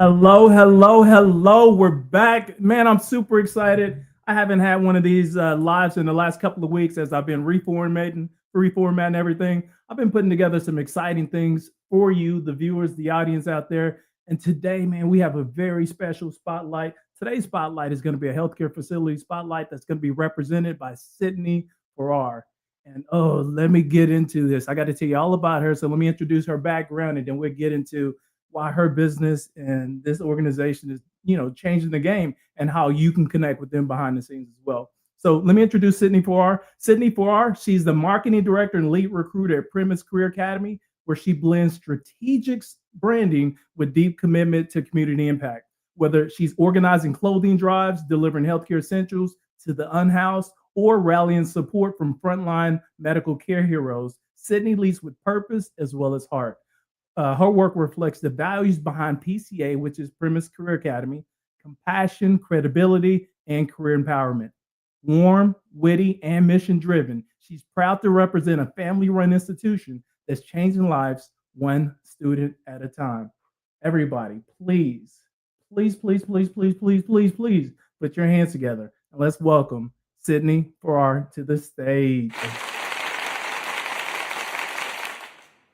Hello, hello, hello. We're back. Man, I'm super excited. I haven't had one of these lives in the last couple of weeks as I've been reformatting everything. I've been putting together some exciting things for you, the viewers, the audience out there. And today, man, we have a very special spotlight. Today's spotlight is going to be a healthcare facility spotlight that's going to be represented by Sydney Farrar. And oh, let me get into this. I got to tell you all about her. So let me introduce her background and then we'll get into why her business and this organization is, changing the game and how you can connect with them behind the scenes as well. So let me introduce Sydney Farrar. Sydney Farrar, she's the marketing director and lead recruiter at Premise Career Academy, where she blends strategic branding with deep commitment to community impact. Whether she's organizing clothing drives, delivering healthcare essentials to the unhoused, or rallying support from frontline medical care heroes, Sydney leads with purpose as well as heart. Her work reflects the values behind PCA, which is Premise Career Academy: compassion, credibility, and career empowerment. Warm, witty, and mission driven, she's proud to represent a family run institution that's changing lives one student at a time. Everybody, please, please, please, please, please, please, please, please put your hands together and let's welcome Sydney Farrar to the stage.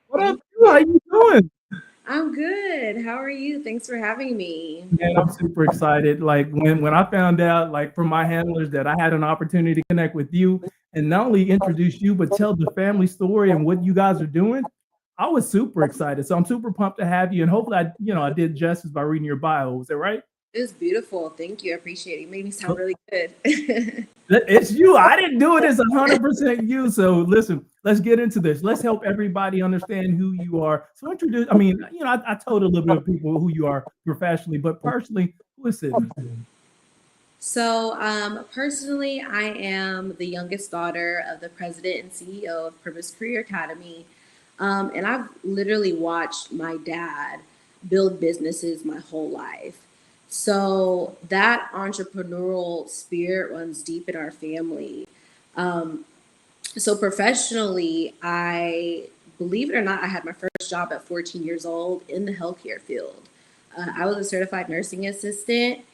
What up? How you doing? I'm good. How are you? Thanks for having me. Man, I'm super excited. Like when I found out, like from my handlers, that I had an opportunity to connect with you and not only introduce you, but tell the family story and what you guys are doing. I was super excited. So I'm super pumped to have you. And hopefully I did justice by reading your bio. Is that right? It was beautiful. Thank you. I appreciate it. You made me sound really good. It's you. I didn't do it. It's 100% you. So listen, let's get into this. Let's help everybody understand who you are. So introduce. I mean, I told a little bit of people who you are professionally, but personally, who is Sydney? Personally, I am the youngest daughter of the president and CEO of Purpose Career Academy. And I've literally watched my dad build businesses my whole life. So that entrepreneurial spirit runs deep in our family. Um, so professionally, I believe it or not, I had my first job at 14 years old in the healthcare field. I was a certified nursing assistant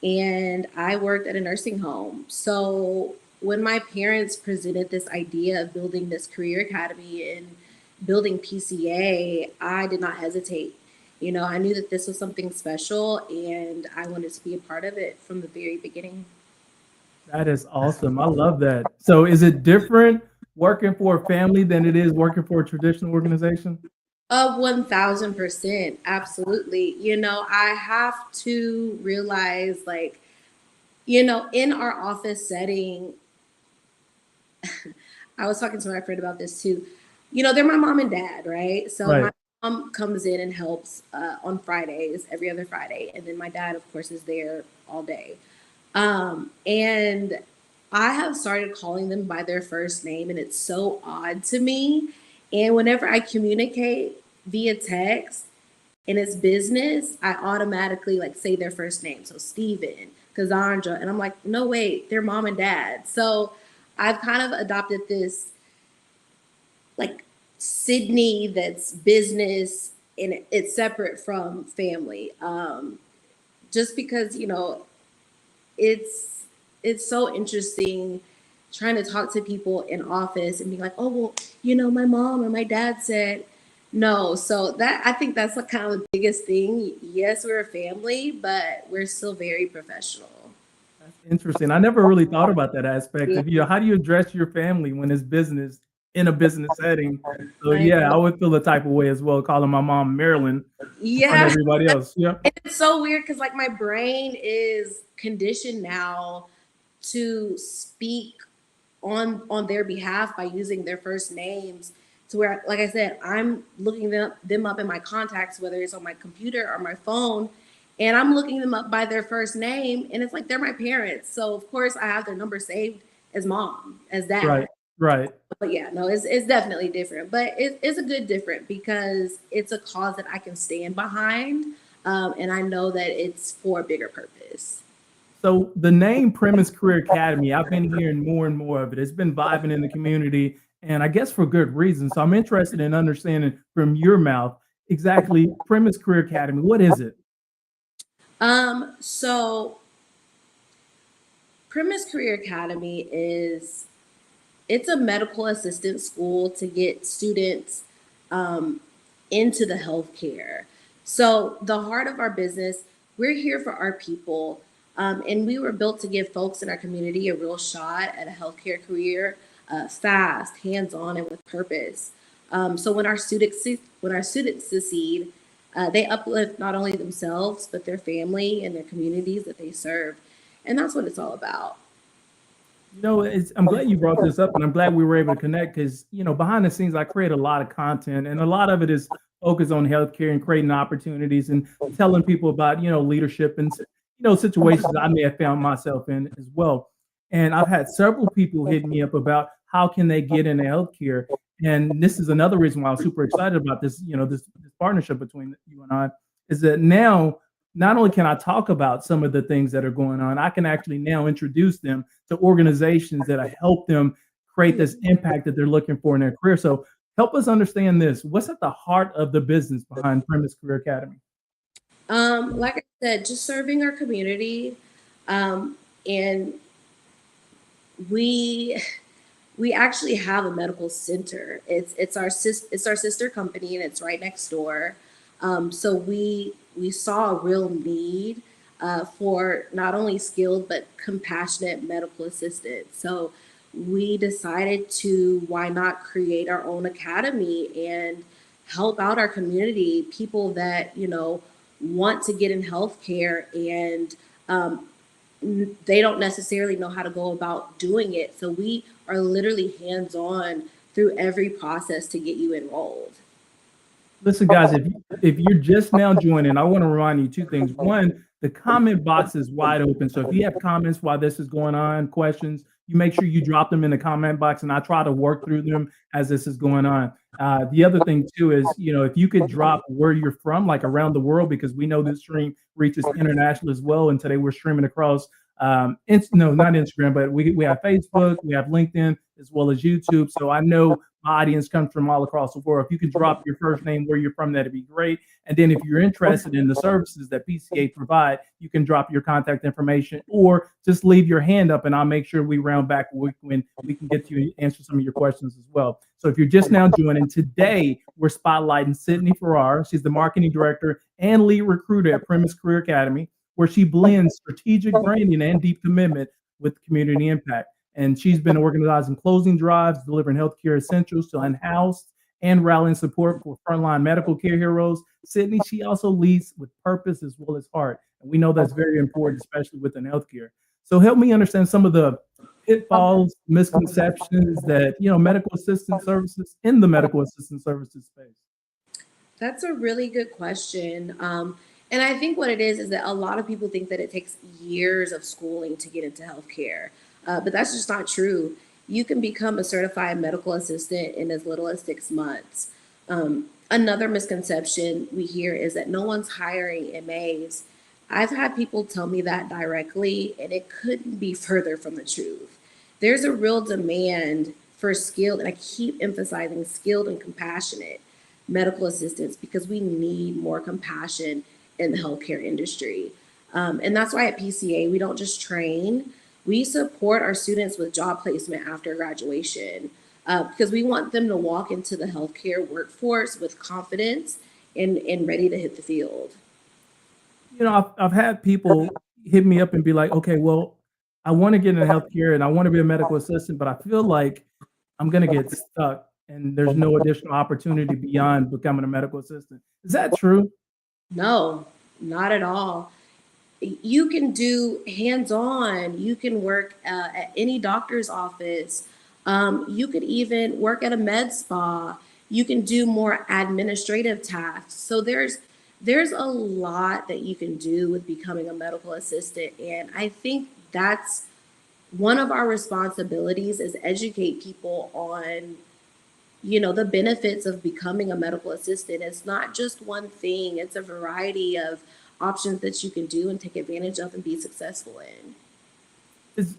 and I worked at a nursing home. So when my parents presented this idea of building this career academy and building PCA, I did not hesitate. I knew that this was something special and I wanted to be a part of it from the very beginning. That is awesome. I love that. So is it different working for a family than it is working for a traditional organization? 1000%. Absolutely. I have to realize, like, in our office setting, I was talking to my friend about this too. They're my mom and dad, right? So Right. my mom comes in and helps on Fridays, every other Friday. And then my dad, of course, is there all day. And I have started calling them by their first name, and it's so odd to me. And whenever I communicate via text and it's business, I automatically like say their first name. So Steven, Cassandra, and I'm like, no, wait, they're mom and dad. So I've kind of adopted this like Sydney that's business and it's separate from family. Just because, it's so interesting trying to talk to people in office and be like, oh well, my mom or my dad said no. So that I think that's like kind of the biggest thing. Yes, we're a family, but we're still very professional. That's interesting. I never really thought about that aspect Yeah, of how do you address your family when it's business in a business setting? So I yeah, know. I would feel the type of way as well, calling my mom Marilyn in front of Yeah, everybody else. Yeah. it's so weird because like my brain is conditioned now to speak on their behalf by using their first names, to where, like I said, I'm looking them up in my contacts, whether it's on my computer or my phone, and I'm looking them up by their first name, and it's like they're my parents. So of course I have their number saved as mom, as dad. Right. Right. But yeah, no, it's definitely different, but it's a good different because it's a cause that I can stand behind, and I know that it's for a bigger purpose. So the name Premise Career Academy, I've been hearing more and more of it. It's been vibing in the community, and I guess for good reason. So I'm interested in understanding from your mouth exactly Premise Career Academy. What is it? So Premise Career Academy it's a medical assistant school to get students um, into the healthcare. So the heart of our business, we're here for our people, and we were built to give folks in our community a real shot at a healthcare career, fast, hands-on, and with purpose. So when our students succeed, they uplift not only themselves but their family and their communities that they serve, and that's what it's all about. I'm glad you brought this up, and I'm glad we were able to connect because, behind the scenes, I create a lot of content, and a lot of it is focused on healthcare and creating opportunities and telling people about, leadership and, situations I may have found myself in as well. And I've had several people hit me up about how can they get into healthcare. And this is another reason why I'm super excited about this, this partnership between you and I, is that now not only can I talk about some of the things that are going on, I can actually now introduce them to organizations that help them create this impact that they're looking for in their career. So help us understand this. What's at the heart of the business behind Premise Career Academy? Like I said, just serving our community, and we we actually have a medical center. It's our sister company, and it's right next door. So we saw a real need for not only skilled but compassionate medical assistants. So we decided to why not create our own academy and help out our community, people that want to get in healthcare and they don't necessarily know how to go about doing it. So we are literally hands on through every process to get you enrolled. Listen, guys, if you're just now joining, I want to remind you two things. One, the comment box is wide open. So if you have comments while this is going on, questions, you make sure you drop them in the comment box, and I try to work through them as this is going on. The other thing too is, if you could drop where you're from, like around the world, because we know this stream reaches international as well. And today we're streaming across, no, not Instagram, but we have Facebook, we have LinkedIn, as well as YouTube. So I know my audience comes from all across the world. If you could drop your first name, where you're from, that'd be great. And then if you're interested in the services that PCA provide, you can drop your contact information or just leave your hand up, and I'll make sure we round back when we can get to you and answer some of your questions as well. So if you're just now joining, today we're spotlighting Sydney Farrar. She's the marketing director and lead recruiter at Premise Career Academy, where she blends strategic branding and deep commitment with community impact. And she's been organizing closing drives, delivering healthcare essentials to unhoused, and rallying support for frontline medical care heroes. Sydney, she also leads with purpose as well as heart. And we know that's very important, especially within healthcare. So help me understand some of the pitfalls, misconceptions that, medical assistant services in the medical assistant services space. That's a really good question. And I think what it is that a lot of people think that it takes years of schooling to get into healthcare, but that's just not true. You can become a certified medical assistant in as little as 6 months. Another misconception we hear is that no one's hiring MAs. I've had people tell me that directly, and it couldn't be further from the truth. There's a real demand for skilled, and I keep emphasizing skilled and compassionate medical assistants because we need more compassion in the healthcare industry. And that's why at PCA, we don't just train, we support our students with job placement after graduation because we want them to walk into the healthcare workforce with confidence and ready to hit the field. I've had people hit me up and be like, okay, well, I want to get into healthcare and I want to be a medical assistant, but I feel like I'm going to get stuck and there's no additional opportunity beyond becoming a medical assistant. Is that true? No, not at all. You can do hands-on. You can work at any doctor's office. You could even work at a med spa. You can do more administrative tasks. So there's a lot that you can do with becoming a medical assistant, and I think that's one of our responsibilities is educate people on the benefits of becoming a medical assistant. It's not just one thing, it's a variety of options that you can do and take advantage of and be successful in.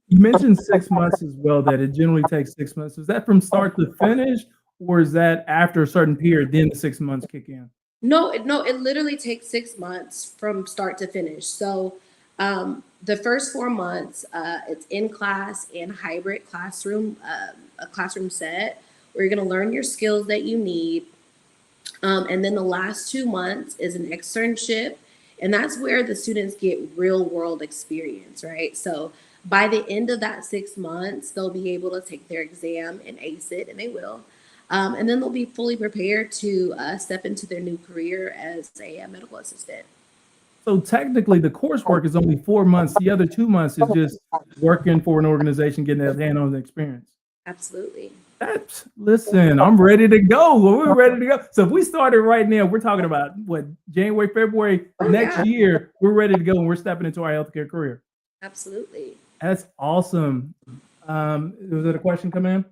You mentioned 6 months as well, that it generally takes 6 months. Is that from start to finish, or is that after a certain period, then the 6 months kick in? No, it literally takes 6 months from start to finish. So the first 4 months, it's in class and hybrid classroom, a classroom set where you're going to learn your skills that you need. And then the last 2 months is an externship, and that's where the students get real world experience, right? So by the end of that 6 months, they'll be able to take their exam and ace it, and they will. And then they'll be fully prepared to step into their new career as a medical assistant. So technically, the coursework is only 4 months. The other 2 months is just working for an organization, getting that hand-on experience. Absolutely. Listen, I'm ready to go. We're ready to go. So if we started right now, we're talking about what, January, February next year, we're ready to go and we're stepping into our healthcare career. Absolutely. That's awesome. Was there a question come in?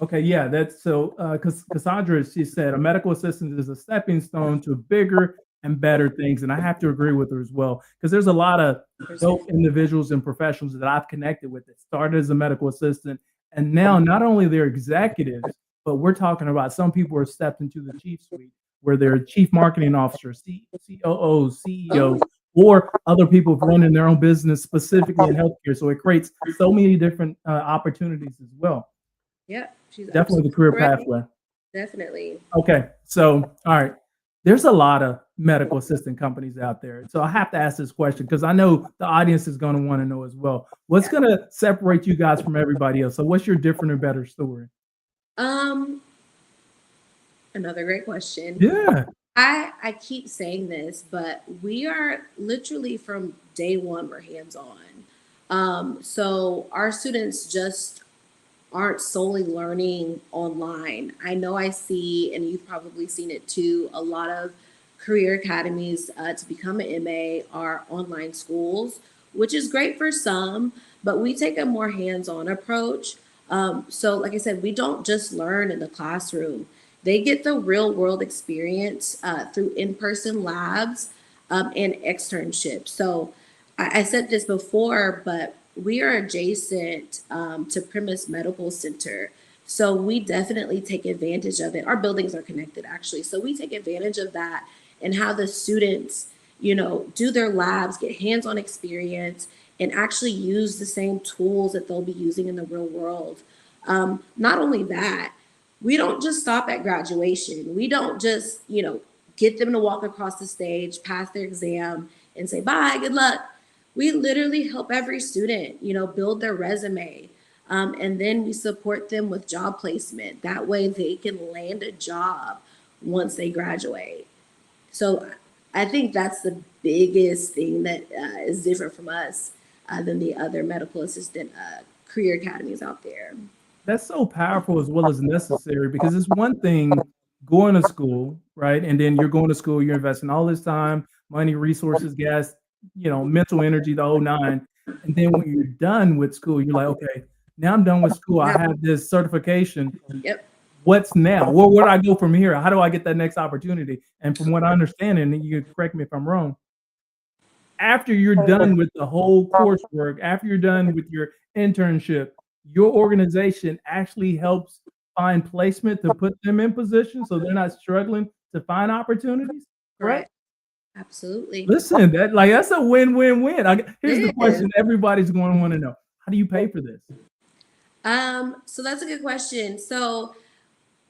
Okay, yeah, that's so Cassandra, she said a medical assistant is a stepping stone to bigger and better things. And I have to agree with her as well, because there's a lot of dope individuals and professionals that I've connected with that started as a medical assistant. And now not only they're executives, but we're talking about some people are stepped into the chief suite where they're chief marketing officer, COOs, CEOs, or other people running their own business specifically in healthcare. So it creates so many different opportunities as well. Yeah, she's definitely the career pathway. Definitely. Okay, so all right, there's a lot of medical assistant companies out there. So I have to ask this question because I know the audience is going to want to know as well. What's going to separate you guys from everybody else? So what's your different or better story? Another great question. Yeah. I keep saying this, but we are literally from day one, we're hands-on. So our students just aren't solely learning online. I know I see, and you've probably seen it too, a lot of career academies to become an MA are online schools, which is great for some, but we take a more hands-on approach. So like I said, we don't just learn in the classroom. They get the real world experience through in-person labs and externships. So I said this before, but we are adjacent to Premise Medical Center. So we definitely take advantage of it. Our buildings are connected actually. So we take advantage of that and how the students, do their labs, get hands-on experience, and actually use the same tools that they'll be using in the real world. Not only that, we don't just stop at graduation. We don't just, get them to walk across the stage, pass their exam, and say, bye, good luck. We literally help every student, build their resume. And then we support them with job placement. That way they can land a job once they graduate. So I think that's the biggest thing that is different from us than the other medical assistant career academies out there. That's so powerful as well as necessary, because it's one thing going to school, right? And then you're going to school, you're investing all this time, money, resources, gas, mental energy, the whole nine. And then when you're done with school, you're like, okay, now I'm done with school. I have this certification. Yep. What's now? Well, where do I go from here? How do I get that next opportunity? And from what I understand, and you can correct me if I'm wrong, after you're done with the whole coursework, after you're done with your internship, your organization actually helps find placement to put them in position so they're not struggling to find opportunities, correct? Absolutely. Listen, that's a win-win-win. Here's the question everybody's going to want to know. How do you pay for this? So that's a good question. So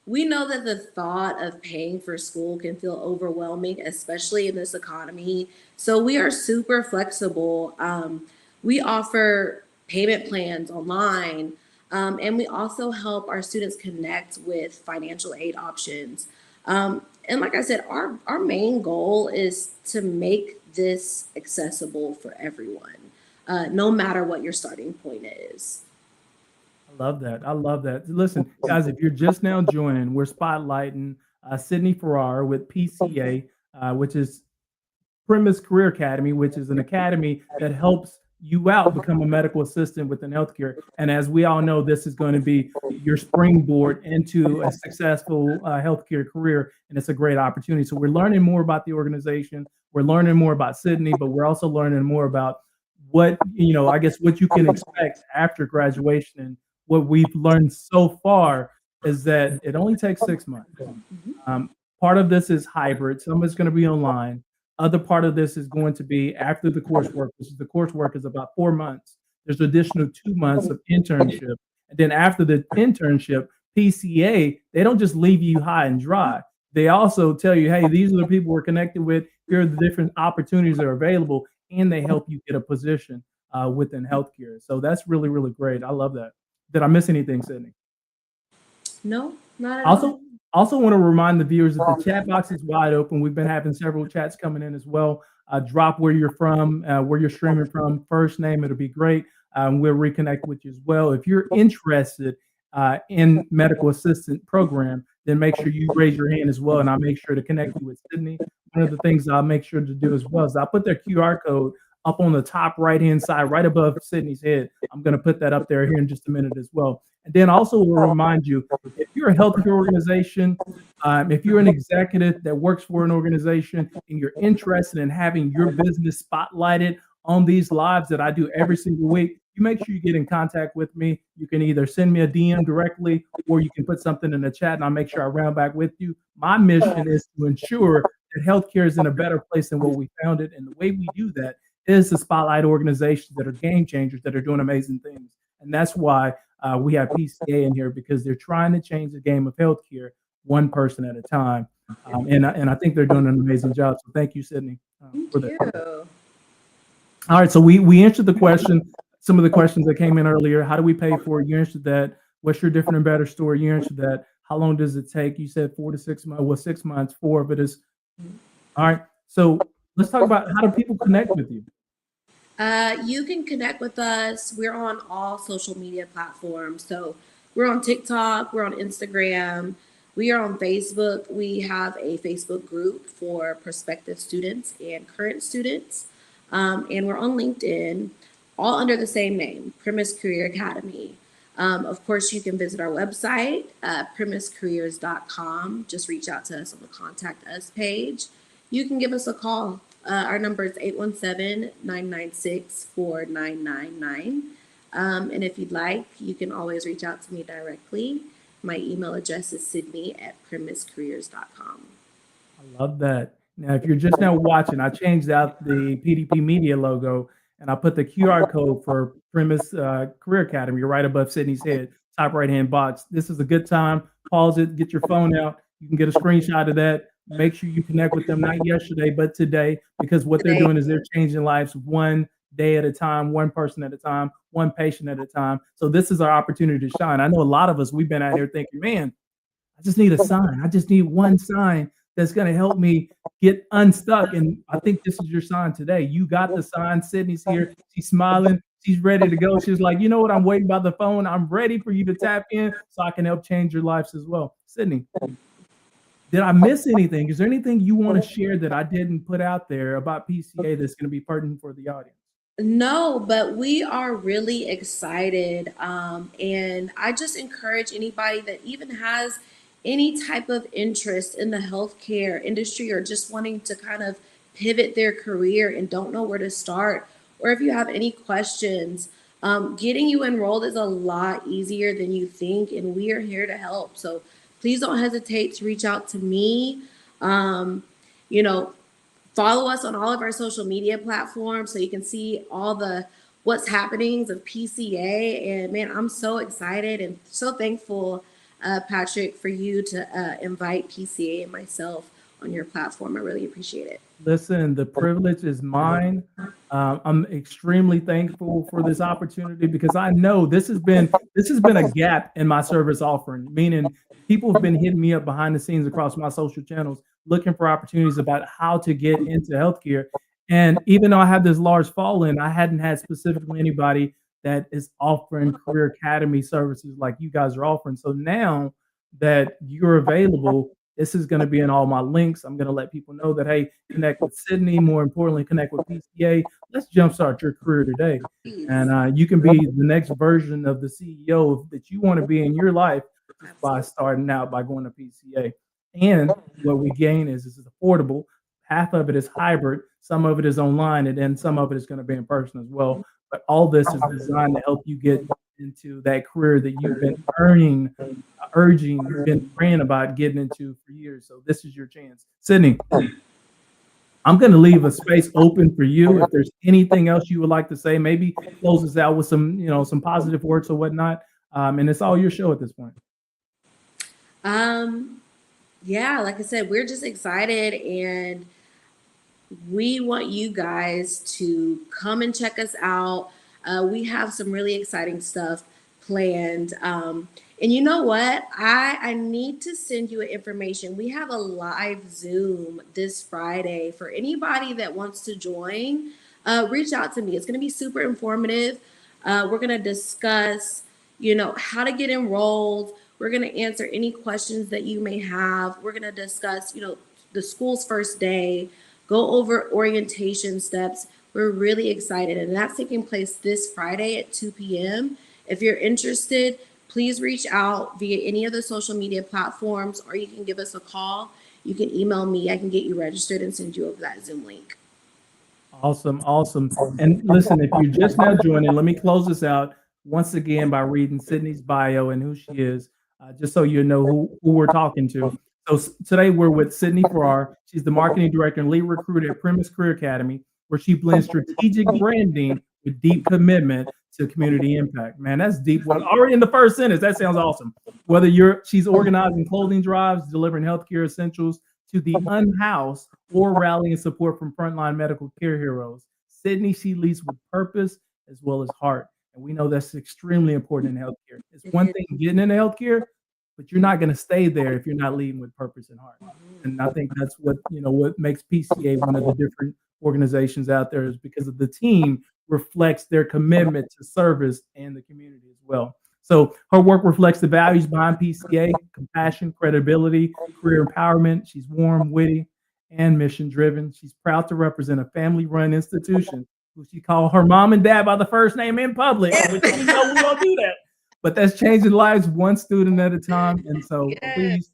we know that the thought of paying for school can feel overwhelming, especially in this economy. So we are super flexible. We offer payment plans online, and we also help our students connect with financial aid options. And like I said, our main goal is to make this accessible for everyone, no matter what your starting point is. I love that. I love that. Listen, guys, if you're just now joining, we're spotlighting Sydney Farrar with PCA, which is Premise Career Academy, which is an academy that helps you out become a medical assistant within healthcare. And as we all know, this is going to be your springboard into a successful healthcare career, and it's a great opportunity. So we're learning more about the organization. We're learning more about Sydney, but we're also learning more about what, I guess what you can expect after graduation. And what we've learned so far is that it only takes 6 months. Part of this is hybrid. Some is going to be online. Other part of this is going to be after the coursework. The coursework is about 4 months. There's additional 2 months of internship. And then after the internship, PCA, they don't just leave you high and dry. They also tell you, hey, these are the people we're connected with. Here are the different opportunities that are available, and they help you get a position within healthcare. So that's really, really great. I love that. Did I miss anything, Sydney? No, not at all. Also want to remind the viewers that the chat box is wide open. We've been having several chats coming in as well. Drop where you're from, where you're streaming from, first name, it'll be great. We'll reconnect with you as well. If you're interested in medical assistant program, then make sure you raise your hand as well, and I'll make sure to connect you with Sydney. One of the things I'll make sure to do as well is I'll put their QR code up on the top right-hand side, right above Sydney's head. I'm going to put that up there here in just a minute as well. And then also will remind you, if you're a healthcare organization, if you're an executive that works for an organization and you're interested in having your business spotlighted on these lives that I do every single week, you make sure you get in contact with me. You can either send me a DM directly or you can put something in the chat and I'll make sure I round back with you. My mission is to ensure that healthcare is in a better place than what we found it. And the way we do that is to spotlight organizations that are game changers, that are doing amazing things. And that's why we have PCA in here, because they're trying to change the game of healthcare one person at a time. And I think they're doing an amazing job. So thank you, Sydney, for that. All right, so we answered the question, some of the questions that came in earlier. How do we pay for it? You answered that. What's your different and better story? You answered that. How long does it take? You said 4 to 6 months. Well, 6 months, 4 of it is. All right, so let's talk about how do people connect with you? You can connect with us. We're on all social media platforms. So we're on TikTok, we're on Instagram, we are on Facebook. We have a Facebook group for prospective students and current students. And we're on LinkedIn, all under the same name, Premise Career Academy. Of course, you can visit our website, 𝐓𝐡𝐢𝐬𝐠.com. Just reach out to us on the Contact Us page. You can give us a call. Our number is 817-996-4999. And if you'd like, you can always reach out to me directly. My email address is sydney@premiscareers.com. I love that. Now, if you're just now watching, I changed out the PDP Media logo and I put the QR code for Premise Career Academy right above Sydney's head, top right-hand box. This is a good time. Pause it, get your phone out. You can get a screenshot of that. Make sure you connect with them, not yesterday, but today, because what they're doing is they're changing lives one day at a time, one person at a time, one patient at a time. So this is our opportunity to shine. I know a lot of us, we've been out here thinking, man, I just need a sign. I just need one sign that's going to help me get unstuck. And I think this is your sign today. You got the sign. Sydney's here. She's smiling. She's ready to go. She's like, you know what? I'm waiting by the phone. I'm ready for you to tap in so I can help change your lives as well. Sydney, did I miss anything? Is there anything you want to share that I didn't put out there about PCA that's going to be pertinent for the audience? No, but we are really excited. And I just encourage anybody that even has any type of interest in the healthcare industry or just wanting to kind of pivot their career and don't know where to start, or if you have any questions, getting you enrolled is a lot easier than you think, and we are here to help. So please don't hesitate to reach out to me. You know, follow us on all of our social media platforms so you can see all the what's happenings of PCA. And man, I'm so excited and so thankful, Patrick, for you to invite PCA and myself on your platform. I really appreciate it. Listen, the privilege is mine. I'm extremely thankful for this opportunity because I know this has been a gap in my service offering, meaning people have been hitting me up behind the scenes across my social channels looking for opportunities about how to get into healthcare. And even though I have this large following, I hadn't had specifically anybody that is offering career academy services like you guys are offering. So now that you're available, this is going to be in all my links. I'm going to let people know that, hey, connect with Sydney. More importantly, connect with PCA. Let's jumpstart your career today. And you can be the next version of the CEO that you want to be in your life just by starting out by going to PCA. And what we gain is this is affordable. Half of it is hybrid. Some of it is online, and then some of it is going to be in person as well. But all this is designed to help you get into that career that you've been urging, been praying about getting into for years. So this is your chance. Sydney, I'm going to leave a space open for you. If there's anything else you would like to say, maybe close us out with some, some positive words or whatnot. And it's all your show at this point. Yeah, like I said, we're just excited, and we want you guys to come and check us out. We have some really exciting stuff planned. And you know what? I need to send you information. We have a live Zoom this Friday. For anybody that wants to join, reach out to me. It's going to be super informative. We're going to discuss, how to get enrolled. We're going to answer any questions that you may have. We're going to discuss, the school's first day, go over orientation steps. We're really excited, and that's taking place this Friday at 2 p.m. If you're interested, please reach out via any of the social media platforms, or you can give us a call. You can email me. I can get you registered and send you over that Zoom link. Awesome. And listen, if you're just now joining, let me close this out once again by reading Sydney's bio and who she is, just so you know who we're talking to. So today we're with Sydney Farrar. She's the marketing director and lead recruiter at Premise Career Academy, where she blends strategic branding with deep commitment to community impact. Man, that's deep. Well, already in the first sentence, that sounds awesome. Whether she's organizing clothing drives, delivering healthcare essentials to the unhoused, or rallying support from frontline medical care heroes, Sydney, she leads with purpose as well as heart. And we know that's extremely important in healthcare. It's one thing getting into healthcare, but you're not going to stay there if you're not leading with purpose and heart. And I think that's what makes PCA one of the different organizations out there, is because of the team reflects their commitment to service and the community as well. So her work reflects the values behind PCA: compassion, credibility, career empowerment. She's warm, witty, and mission driven. She's proud to represent a family-run institution who she called her mom and dad by the first name in public, which we know we don't do that. But that's changing lives one student at a time. And so please,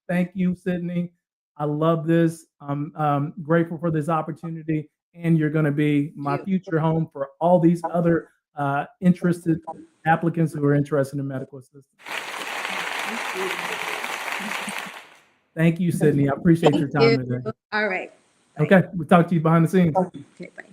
thank you, Sydney. I love this. I'm grateful for this opportunity. And you're going to be my future home for all these other interested applicants who are interested in medical assistance. Thank you, Sydney. I appreciate your time today. All right. Okay, we'll talk to you behind the scenes. Okay, bye.